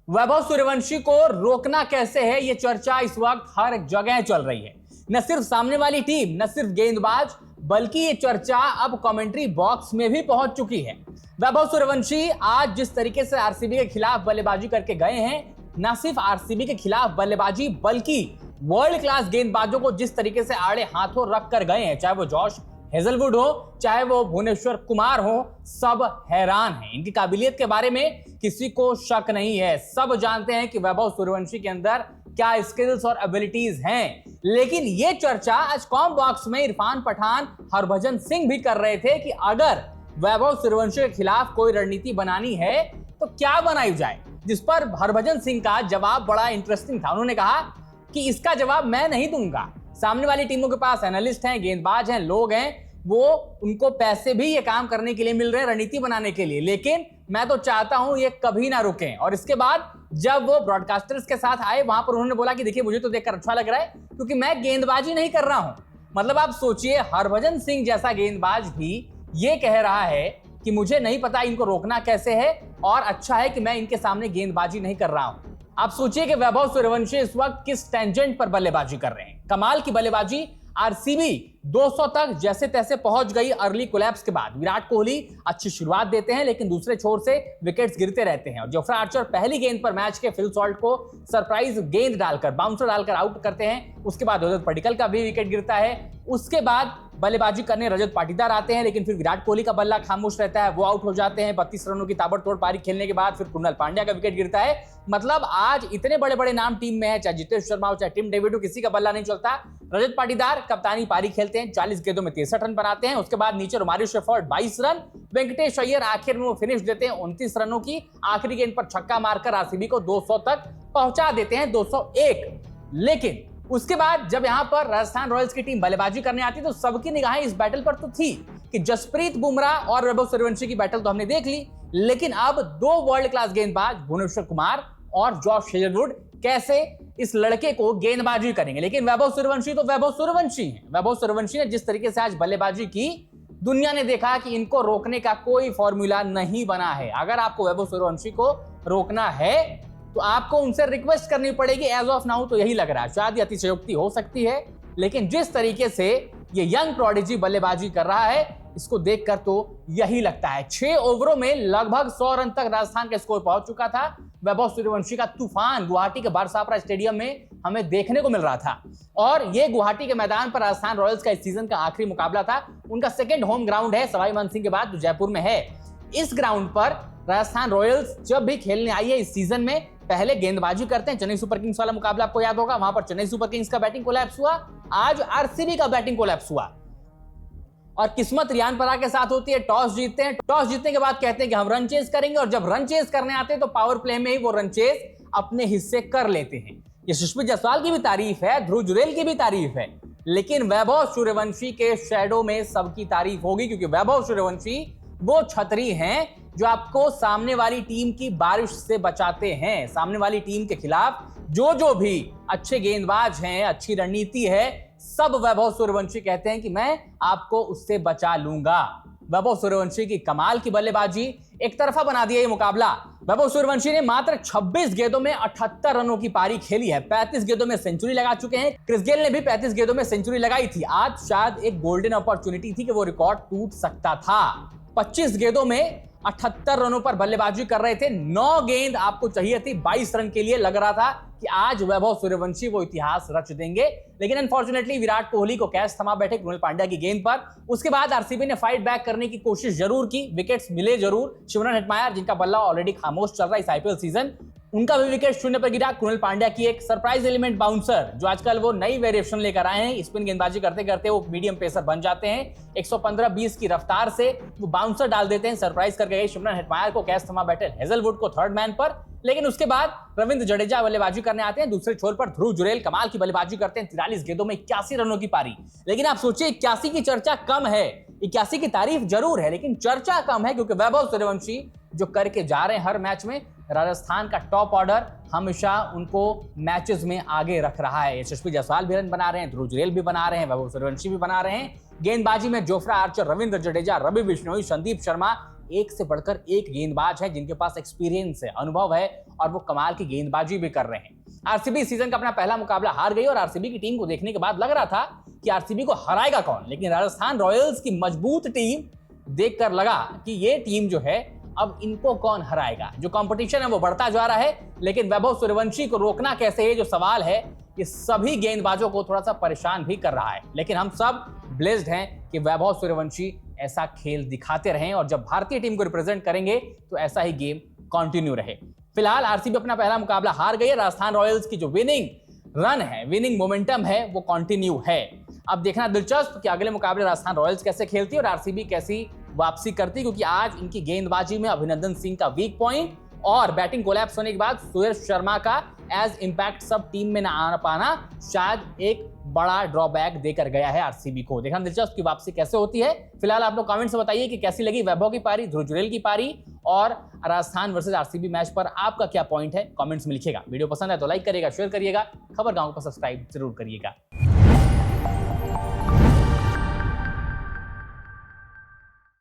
वैभव सूर्यवंशी को रोकना कैसे है, ये चर्चा इस वक्त हर जगह चल रही है। न सिर्फ सामने वाली टीम, न सिर्फ गेंदबाज, बल्कि ये चर्चा अब कमेंट्री बॉक्स में भी पहुंच चुकी है। वैभव सूर्यवंशी आज जिस तरीके से आरसीबी के खिलाफ बल्लेबाजी करके गए हैं, न सिर्फ आरसीबी के खिलाफ बल्लेबाजी बल्कि वर्ल्ड क्लास गेंदबाजों को जिस तरीके से आड़े हाथों रख कर गए हैं, चाहे वो जॉश हेजलवुड हो, चाहे वो भुवनेश्वर कुमार हो, सब हैरान हैं। इनकी काबिलियत के बारे में किसी को शक नहीं है। सब जानते हैं कि वैभव सूर्यवंशी के अंदर क्या स्किल्स और एबिलिटीज हैं। लेकिन ये चर्चा आज कॉम बॉक्स में इरफान पठान, हरभजन सिंह भी कर रहे थे कि अगर वैभव सूर्यवंशी के खिलाफ कोई रणनीति बनानी है तो क्या बनाई जाए, जिस पर हरभजन सिंह का जवाब बड़ा इंटरेस्टिंग था। उन्होंने कहा कि इसका जवाब मैं नहीं दूंगा। सामने वाली टीमों के पास एनालिस्ट हैं, गेंदबाज हैं, लोग हैं, वो उनको पैसे भी ये काम करने के लिए मिल रहे हैं, रणनीति बनाने के लिए। लेकिन मैं तो चाहता हूं ये कभी ना रुकें। और इसके बाद जब वो ब्रॉडकास्टर्स के साथ आए, वहां पर उन्होंने बोला कि देखिए मुझे तो देखकर अच्छा लग रहा है क्योंकि मैं गेंदबाजी नहीं कर रहा हूं। मतलब आप सोचिए, हरभजन सिंह जैसा गेंदबाज भी ये कह रहा है कि मुझे नहीं पता इनको रोकना कैसे है और अच्छा है कि मैं इनके सामने गेंदबाजी नहीं कर रहा हूं। आप सोचिए कि वैभव सूर्यवंशी इस वक्त किस टेंजेंट पर बल्लेबाजी कर रहे हैं। कमाल की बल्लेबाजी। आरसीबी 200 तक जैसे तैसे पहुंच गई अर्ली कोलैप्स के बाद। विराट कोहली अच्छी शुरुआत देते हैं लेकिन दूसरे छोर से विकेट्स गिरते रहते हैं और जोफ्रा आर्चर पहली गेंद पर मैच के फिल सॉल्ट को सरप्राइज गेंद डालकर, बाउंसर डालकर आउट करते हैं। उसके बाद रजत पाटीदार का भी विकेट गिरता है। उसके बाद बल्लेबाजी करने रजत पाटीदार आते हैं लेकिन फिर विराट कोहली का बल्ला खामोश रहता है, वो आउट हो जाते हैं। 32 रनों की ताबड़तोड़ पारी खेलने के बाद फिर कृणाल पांड्या का विकेट गिरता है। मतलब आज इतने बड़े बड़े नाम टीम में है, चाहे जितेश शर्मा हो, चाहे टिम डेविड हो, किसी का बल्ला नहीं चलता। रजत पाटीदार कप्तानी पारी खेलते हैं, 40 गेंदों में 63 रन बनाते हैं। उसके बाद नीचे Romario shepherd 22 run, Venkatesh Iyer आखिर में वो फिनिश देते हैं 29 रनों की। आखिरी गेंद पर छक्का मारकर आरसीबी को 200 तक पहुंचा देते हैं, 201। लेकिन उसके बाद जब यहां पर राजस्थान रॉयल्स की टीम बल्लेबाजी करने आती तो सबकी निगाहें इस बैटल पर तो थी कि जसप्रीत बुमराह और वैभव सूर्यवंशी की बैटल तो हमने देख ली, लेकिन अब दो वर्ल्ड क्लास गेंदबाज भुवनेश्वर कुमार और जॉश हेजलवुड कैसे इस लड़के को गेंदबाजी करेंगे। लेकिन वैभव सूर्यवंशी तो वैभव सूर्यवंशी है। वैभव सूर्यवंशी ने जिस तरीके से आज बल्लेबाजी की, दुनिया ने देखा कि इनको रोकने का कोई फॉर्मूला नहीं बना है। अगर आपको वैभव सूर्यवंशी को रोकना है तो आपको उनसे रिक्वेस्ट करनी पड़ेगी। एज ऑफ नाउ तो यही लग रहा है, शायद अतिशयोक्ति हो सकती है, लेकिन जिस तरीके से ये यंग प्रोडिजी बल्लेबाजी कर रहा है, इसको देखकर तो यही लगता है। 6 ओवरों में लगभग 100 रन तक राजस्थान का स्कोर पहुंच चुका था। वैभव सूर्यवंशी का तूफान गुवाहाटी के बारसापरा स्टेडियम में हमें देखने को मिल रहा था और ये गुवाहाटी के मैदान पर राजस्थान रॉयल्स का इस सीजन का आखिरी मुकाबला था। उनका सेकेंड होम ग्राउंड है सवाई मानसिंह के बाद, जो जयपुर में है। इस ग्राउंड पर राजस्थान रॉयल्स जब भी खेलने आई है इस सीजन में, पहले गेंदबाजी करते हैं। चेन्नई सुपर किंग्स वाला मुकाबला आपको याद होगा, वहां पर चेन्नई सुपर किंग्स का बैटिंग कोलैप्स हुआ, आज आरसीबी का बैटिंग कोलैप्स हुआ। और किस्मत रियान पराग के साथ होती है। टॉस जीतते हैं, टॉस जीतने के बाद कहते हैं कि हम रन चेज करेंगे और जब रन चेज करने आते हैं तो पावर प्ले में ही वो रन चेज अपने हिस्से कर लेते हैं। ये यशस्वी जायसवाल की भी तारीफ है, ध्रुव जुरेल की भी तारीफ है, लेकिन वैभव सूर्यवंशी के शैडो में सबकी तारीफ होगी क्योंकि वैभव सूर्यवंशी वो छतरी हैं जो आपको सामने वाली टीम की बारिश से बचाते हैं। सामने वाली टीम के खिलाफ जो भी अच्छे गेंदबाज हैं, अच्छी रणनीति है, सब वैभव सूर्यवंशी कहते हैं कि मैं आपको उससे बचा लूंगा। वैभव सूर्यवंशी की कमाल की बल्लेबाजी, एक तरफा बना दिया ये मुकाबला। वैभव सूर्यवंशी ने मात्र 26 गेंदों में 78 रनों की पारी खेली है, 35 गेंदों में सेंचुरी लगा चुके हैं। क्रिस गेल ने भी 35 गेंदों में सेंचुरी लगाई थी। आज शायद एक गोल्डन अपॉर्चुनिटी थी कि वो रिकॉर्ड टूट सकता था। 25 गेंदों में 78 रनों पर बल्लेबाजी कर रहे थे। 9 गेंद आपको चाहिए थी 22 रन के लिए। लग रहा था कि आज वैभव सूर्यवंशी वो इतिहास रच देंगे, लेकिन अनफॉर्चुनेटली विराट कोहली को कैच थमा बैठे कृणाल पांड्या की गेंद पर। उसके बाद आरसीबी ने फाइट बैक करने की कोशिश जरूर की, विकेट्स मिले जरूर। शिवरन हेटमायर, जिनका बल्ला ऑलरेडी खामोश चल रहा है इस आईपीएल सीजन, उनका भी विकेट शून्य पर गिरा। कृणाल पांड्या की एक सरप्राइज एलिमेंट बाउंसर, जो आजकल वो नई वेरिएशन लेकर आए हैं, स्पिन गेंदबाजी करते करते वो मीडियम पेसर बन जाते हैं। 115-20 की रफ्तार से वो बाउंसर डाल देते हैं, सरप्राइज करके गए। शिवरन हेटमायर को कैच थमा बैठे हेजलवुड को थर्ड मैन पर, लेकिन उसके बाद रविंद्र जडेजा बल्लेबाजी करने आते हैं। दूसरे छोर पर ध्रुव जुरेल कमाल की बल्लेबाजी करते हैं, 43 गेंदों में 81 रनों की पारी। लेकिन आप सोचिए 81 की चर्चा कम है, 81 की तारीफ जरूर है, लेकिन चर्चा कम है क्योंकि वैभव सूर्यवंशी जो करके जा रहे हैं हर मैच में, राजस्थान का टॉप ऑर्डर हमेशा उनको मैचेस में आगे रख रहा है। यशस्वी जायसवाल भी रन बना रहे हैं, ध्रुव जुरेल भी बना रहे हैं, वैभव सूर्यवंशी भी बना रहे हैं। गेंदबाजी में जोफ्रा आर्चर, रविंद्र जडेजा, रवि बिश्नोई, संदीप शर्मा, एक से बढ़कर एक गेंदबाज है जिनके पास एक्सपीरियंस है, अनुभव है और वो कमाल की गेंदबाजी भी कर रहे हैं। आरसीबी सीजन का अपना पहला मुकाबला हार गई और आरसीबी की टीम को देखने के बाद लग रहा था कि आरसीबी को हराएगा कौन, लेकिन राजस्थान रॉयल्स की मजबूत टीम देखकर लगा कि ये टीम जो है अब इनको कौन हराएगा। जो कंपटीशन है वो बढ़ता जा रहा है, लेकिन वैभव सूर्यवंशी को रोकना कैसे है जो सवाल है, ये सभी गेंदबाजों को थोड़ा सा परेशान भी कर रहा है। लेकिन हम सब ब्लेस्ड हैं कि वैभव सूर्यवंशी ऐसा खेल दिखाते रहें और जब भारतीय टीम को रिप्रेजेंट करेंगे तो ऐसा ही गेम कंटिन्यू रहे। फिलहाल आरसीबी अपना पहला मुकाबला हार गई है। राजस्थान रॉयल्स की जो विनिंग रन है, विनिंग मोमेंटम है, वो कंटिन्यू है। अब देखना दिलचस्प कि अगले मुकाबले राजस्थान रॉयल्स कैसे खेलती है और आरसीबी कैसी वापसी करती, क्योंकि आज इनकी गेंदबाजी में अभिनंदन सिंह का वीक पॉइंट और बैटिंग कोलैप्स होने के बाद सुयश शर्मा का एज इंपैक्ट सब टीम में ना आ पाना शायद एक बड़ा ड्रॉबैक देकर गया है आरसीबी को। देखना दिलचस्प की वापसी कैसे होती है। फिलहाल आप लोग कमेंट्स में बताइए कि कैसी लगी वैभव की पारी, ध्रुव जुरेल की पारी और राजस्थान वर्सेस आरसीबी मैच पर आपका क्या पॉइंट है, कमेंट्स में लिखिएगा। वीडियो पसंद है तो लाइक करिएगा, शेयर करिएगा, खबर गांव को सब्सक्राइब जरूर करिएगा।